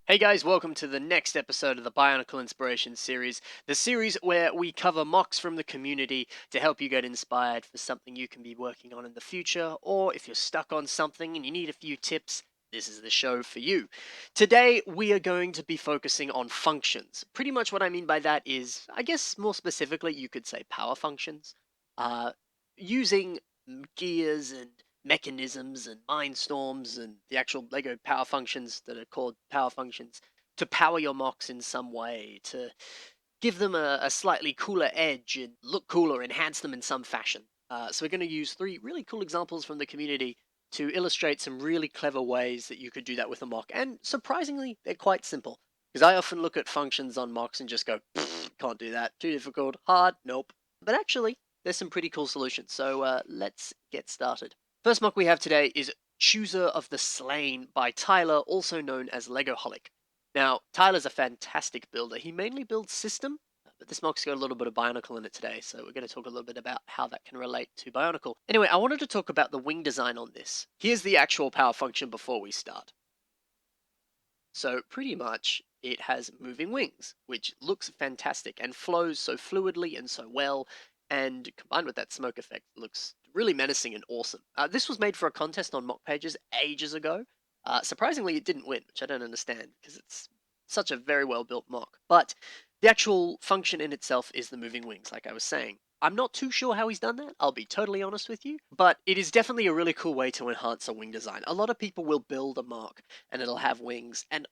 Hey guys, welcome to the next episode of the Bionicle Inspiration series, the series where we cover mocks from the community to help you get inspired for something you can be working on in the future, or if you're stuck on something and you need a few tips, this is the show for you. Today, we are going to be focusing on functions. Pretty much what I mean by that is, I guess more specifically, you could say power functions. Uh, Using gears and mechanisms and mindstorms and the actual Lego power functions that are called power functions to power your mocks in some way, to give them a slightly cooler edge and look cooler, enhance them in some fashion. So we're going to use three really cool examples from the community to illustrate some really clever ways that you could do that with a mock. And surprisingly, they're quite simple. Because I often look at functions on mocks and just go, can't do that, too difficult, hard, nope. But actually, there's some pretty cool solutions. So let's get started. First mock we have today is Chooser of the Slain by Tyler, also known as Legoholic. Now, Tyler's a fantastic builder. He mainly builds system, but this mock's got a little bit of Bionicle in it today, so we're going to talk a little bit about how that can relate to Bionicle. Anyway, I wanted to talk about the wing design on this. Here's the actual power function before we start. So pretty much it has moving wings, which looks fantastic and flows so fluidly and so well, and combined with that smoke effect, looks really menacing and awesome. This was made for a contest on mock pages ages ago. Surprisingly, it didn't win, which I don't understand because it's such a very well built mock. But the actual function in itself is the moving wings, like I was saying. I'm not too sure how he's done that, I'll be totally honest with you, but it is definitely a really cool way to enhance a wing design. A lot of people will build a mock and it'll have wings, and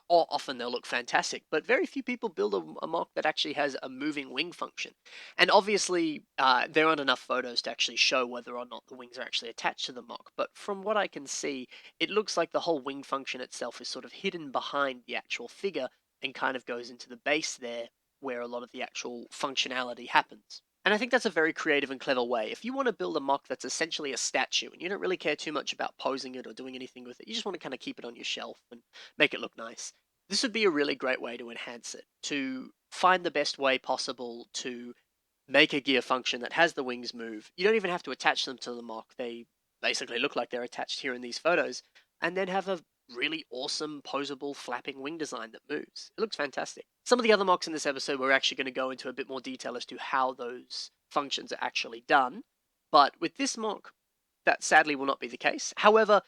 often they'll look fantastic, but very few people build a mock that actually has a moving wing function. And obviously, there aren't enough photos to actually show whether or not the wings are actually attached to the mock, but from what I can see, it looks like the whole wing function itself is sort of hidden behind the actual figure and kind of goes into the base there where a lot of the actual functionality happens. And I think that's a very creative and clever way. If you want to build a mock that's essentially a statue and you don't really care too much about posing it or doing anything with it, you just want to kind of keep it on your shelf and make it look nice. This would be a really great way to enhance it, to find the best way possible to make a gear function that has the wings move. You don't even have to attach them to the mock. They basically look like they're attached here in these photos, and then have a really awesome posable flapping wing design that moves. It looks fantastic. Some of the other mocks in this episode we're actually going to go into a bit more detail as to how those functions are actually done, but with this mock, that sadly will not be the case. However,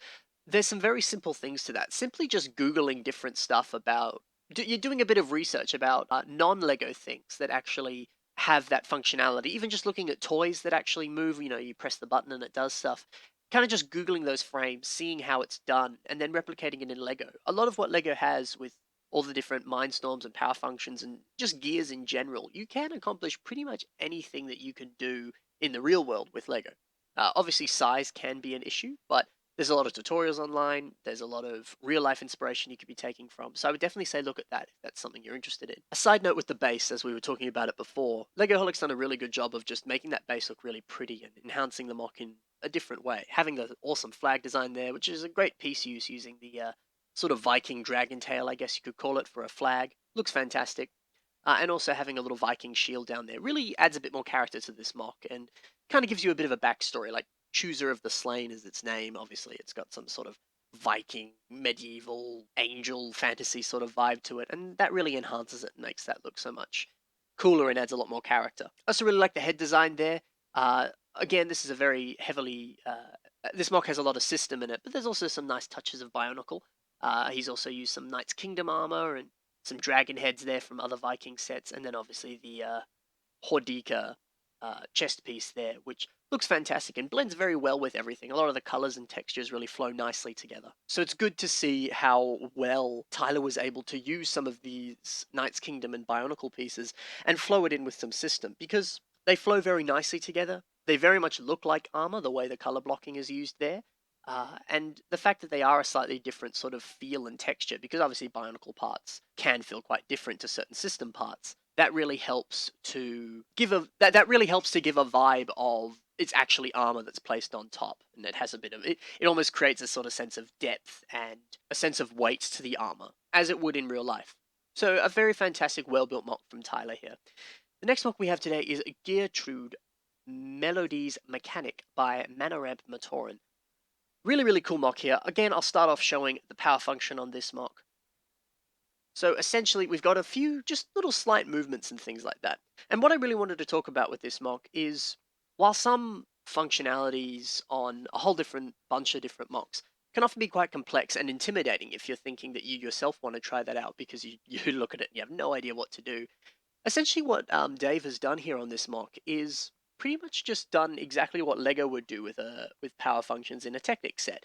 there's some very simple things to that. Simply just Googling different stuff about, you're doing a bit of research about non-Lego things that actually have that functionality. Even just looking at toys that actually move, you press the button and it does stuff. Kind of just Googling those frames, seeing how it's done, and then replicating it in Lego. A lot of what Lego has with all the different mindstorms and power functions and just gears in general, you can accomplish pretty much anything that you can do in the real world with Lego. Obviously, size can be an issue, but there's a lot of tutorials online. There's a lot of real life inspiration you could be taking from. So I would definitely say look at that if that's something you're interested in. A side note with the base, as we were talking about it before, Legoholic's done a really good job of just making that base look really pretty and enhancing the mock in a different way. Having the awesome flag design there, which is a great piece use using the sort of Viking dragon tail, I guess you could call it, for a flag. Looks fantastic. And also having a little Viking shield down there really adds a bit more character to this mock and kind of gives you a bit of a backstory. Like Chooser of the Slain is its name. Obviously, it's got some sort of Viking, medieval, angel fantasy sort of vibe to it, and that really enhances it and makes that look so much cooler and adds a lot more character. I also really like the head design there. Again, this is a very heavily. This mock has a lot of system in it, but there's also some nice touches of Bionicle. He's also used some Knight's Kingdom armor and some dragon heads there from other Viking sets, and then obviously the Hordika chest piece there, which looks fantastic and blends very well with everything. A lot of the colors and textures really flow nicely together. So it's good to see how well Tyler was able to use some of these Knight's Kingdom and Bionicle pieces and flow it in with some system, because they flow very nicely together. They very much look like armor, the way the color blocking is used there. And the fact that they are a slightly different sort of feel and texture, because obviously Bionicle parts can feel quite different to certain system parts, that really helps to give that really helps to give a vibe of it's actually armor that's placed on top, and it has a bit of it. It almost creates a sort of sense of depth and a sense of weight to the armor, as it would in real life. So a very fantastic, well-built mock from Tyler here. The next mock we have today is Geartrude, Melodie's Mechanic by Manareb Matoran. Really, really cool mock here. Again, I'll start off showing the power function on this mock. So essentially, we've got a few just little slight movements and things like that. And what I really wanted to talk about with this mock is while some functionalities on a whole different bunch of different mocks can often be quite complex and intimidating if you're thinking that you yourself want to try that out because you look at it and you have no idea what to do. Essentially, what Dave has done here on this mock is pretty much just done exactly what Lego would do with power functions in a Technic set.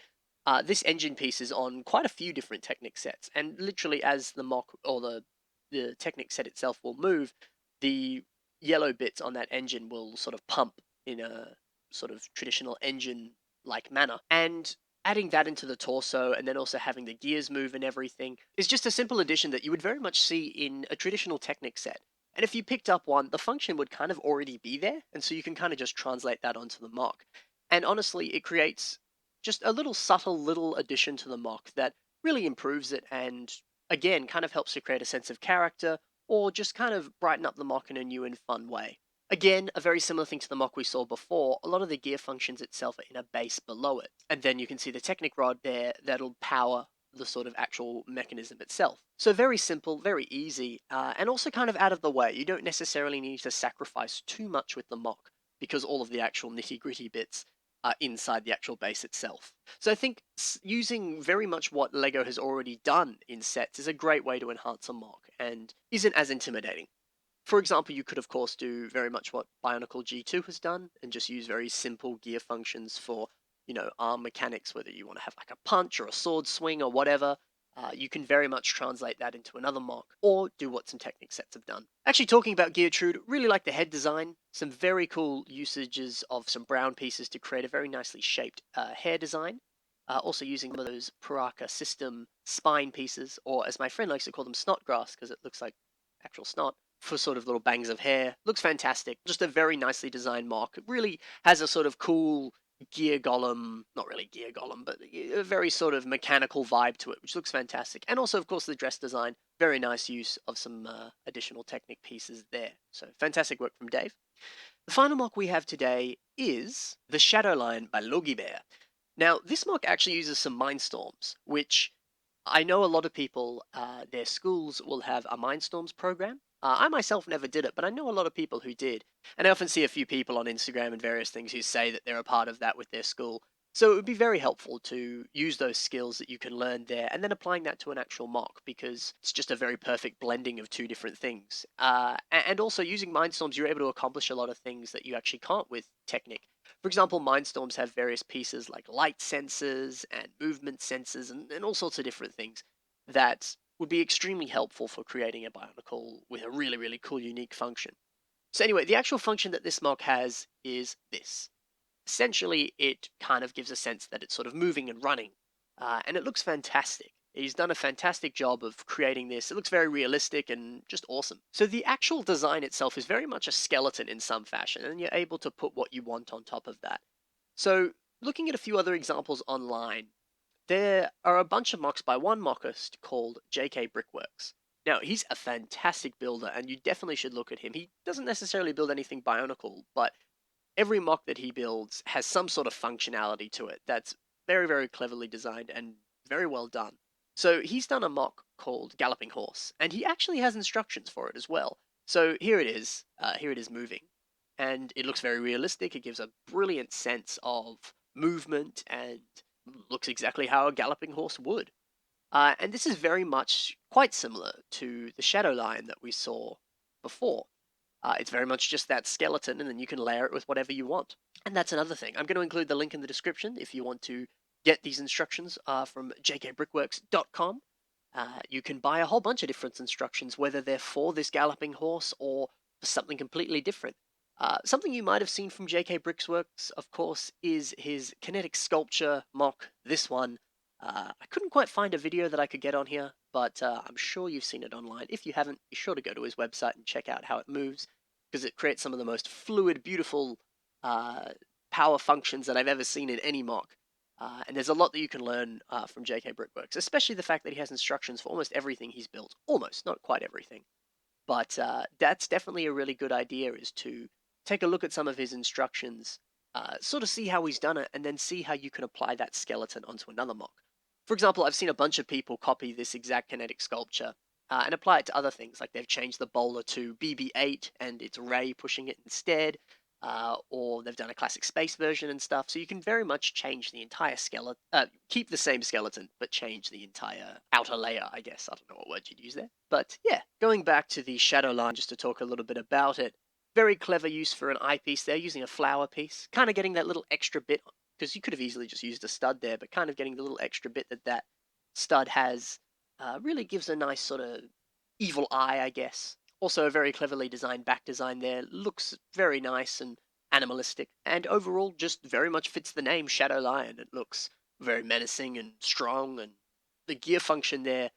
This engine piece is on quite a few different Technic sets, and literally as the mock or the Technic set itself will move, the yellow bits on that engine will sort of pump in a sort of traditional engine like manner. And adding that into the torso and then also having the gears move and everything is just a simple addition that you would very much see in a traditional Technic set. And if you picked up one, the function would kind of already be there, and so you can kind of just translate that onto the mock. And honestly, it creates just a little subtle little addition to the mock that really improves it and again kind of helps to create a sense of character or just kind of brighten up the mock in a new and fun way. Again, a very similar thing to the mock we saw before, a lot of the gear functions itself are in a base below it. And then you can see the Technic rod there that'll power the sort of actual mechanism itself. So very simple, very easy, and also kind of out of the way. You don't necessarily need to sacrifice too much with the mock because all of the actual nitty gritty bits are inside the actual base itself. So I think using very much what LEGO has already done in sets is a great way to enhance a mock and isn't as intimidating. For example, you could of course do very much what Bionicle G2 has done and just use very simple gear functions for, arm mechanics, whether you want to have like a punch or a sword swing or whatever. You can very much translate that into another mock or do what some Technic sets have done. Actually, talking about Geartrude, really like the head design. Some very cool usages of some brown pieces to create a very nicely shaped hair design. Also using some of those Paraka system spine pieces, or as my friend likes to call them, snotgrass, because it looks like actual snot for sort of little bangs of hair. Looks fantastic. Just a very nicely designed mock. It really has a sort of cool gear golem, not really gear golem, but a very sort of mechanical vibe to it, which looks fantastic. And also, of course, the dress design. Very nice use of some additional Technic pieces there. So fantastic work from Dave. The final mock we have today is the Shadow Line by Logibear. Now, this mock actually uses some Mindstorms, which I know a lot of people, their schools will have a Mindstorms program. I myself never did it, but I know a lot of people who did. And I often see a few people on Instagram and various things who say that they're a part of that with their school. So it would be very helpful to use those skills that you can learn there and then applying that to an actual mock because it's just a very perfect blending of two different things. And also using Mindstorms, you're able to accomplish a lot of things that you actually can't with Technic. For example, Mindstorms have various pieces like light sensors and movement sensors and all sorts of different things that would be extremely helpful for creating a Bionicle with a really, really cool, unique function. So anyway, the actual function that this mock has is this. Essentially, it kind of gives a sense that it's sort of moving and running, and it looks fantastic. He's done a fantastic job of creating this. It looks very realistic and just awesome. So the actual design itself is very much a skeleton in some fashion, and you're able to put what you want on top of that. So looking at a few other examples online, there are a bunch of mocks by one mockist called JK Brickworks. Now, he's a fantastic builder, and you definitely should look at him. He doesn't necessarily build anything Bionicle, but every mock that he builds has some sort of functionality to it that's very, very cleverly designed and very well done. So he's done a mock called Galloping Horse, and he actually has instructions for it as well. So here it is. Here it is moving, and it looks very realistic. It gives a brilliant sense of movement and looks exactly how a galloping horse would. And this is very much quite similar to the shadow line that we saw before. It's very much just that skeleton, and then you can layer it with whatever you want. And that's another thing. I'm going to include the link in the description if you want to get these instructions from jkbrickworks.com. You can buy a whole bunch of different instructions, whether they're for this galloping horse or for something completely different. Something you might have seen from JK Brickworks, of course, is his kinetic sculpture mock, this one. I couldn't quite find a video that I could get on here, but I'm sure you've seen it online. If you haven't, be sure to go to his website and check out how it moves, because it creates some of the most fluid, beautiful uh, power functions that I've ever seen in any mock. And there's a lot that you can learn from JK Brickworks, especially the fact that he has instructions for almost everything he's built. Almost, not quite everything. But that's definitely a really good idea, is to take a look at some of his instructions, sort of see how he's done it, and then see how you can apply that skeleton onto another mock. For example, I've seen a bunch of people copy this exact kinetic sculpture and apply it to other things. Like they've changed the bowler to BB-8 and it's Ray pushing it instead, or they've done a classic space version and stuff. So you can very much change the entire skeleton, keep the same skeleton, but change the entire outer layer, I guess. I don't know what word you'd use there. But yeah, going back to the shadow line just to talk a little bit about it, very clever use for an eyepiece there, using a flower piece, kind of getting that little extra bit, because you could have easily just used a stud there, but kind of getting the little extra bit that stud has really gives a nice sort of evil eye, I guess. Also, a very cleverly designed back design there. Looks very nice and animalistic, and overall just very much fits the name Shadow Lion. It looks very menacing and strong, and the gear function there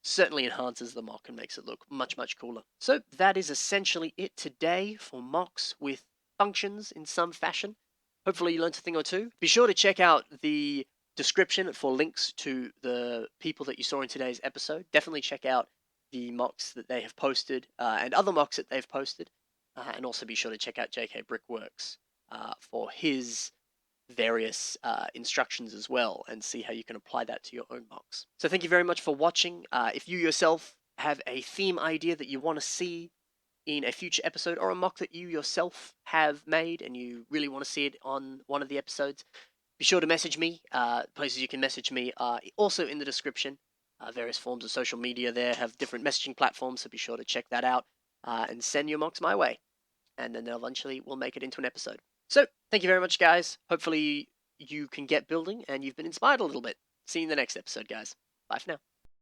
certainly enhances the mock and makes it look much, much cooler. So that is essentially it today for mocks with functions in some fashion. Hopefully you learned a thing or two. Be sure to check out the description for links to the people that you saw in today's episode. Definitely check out the mocks that they have posted and other mocks that they've posted. And also be sure to check out JK Brickworks for his various instructions as well and see how you can apply that to your own mocks. So thank you very much for watching. If you yourself have a theme idea that you want to see in a future episode or a mock that you yourself have made and you really want to see it on one of the episodes, be sure to message me. Places you can message me are also in the description. Various forms of social media there have different messaging platforms, so be sure to check that out and send your mocks my way. And then eventually we'll make it into an episode. So, thank you very much, guys. Hopefully you can get building and you've been inspired a little bit. See you in the next episode, guys. Bye for now.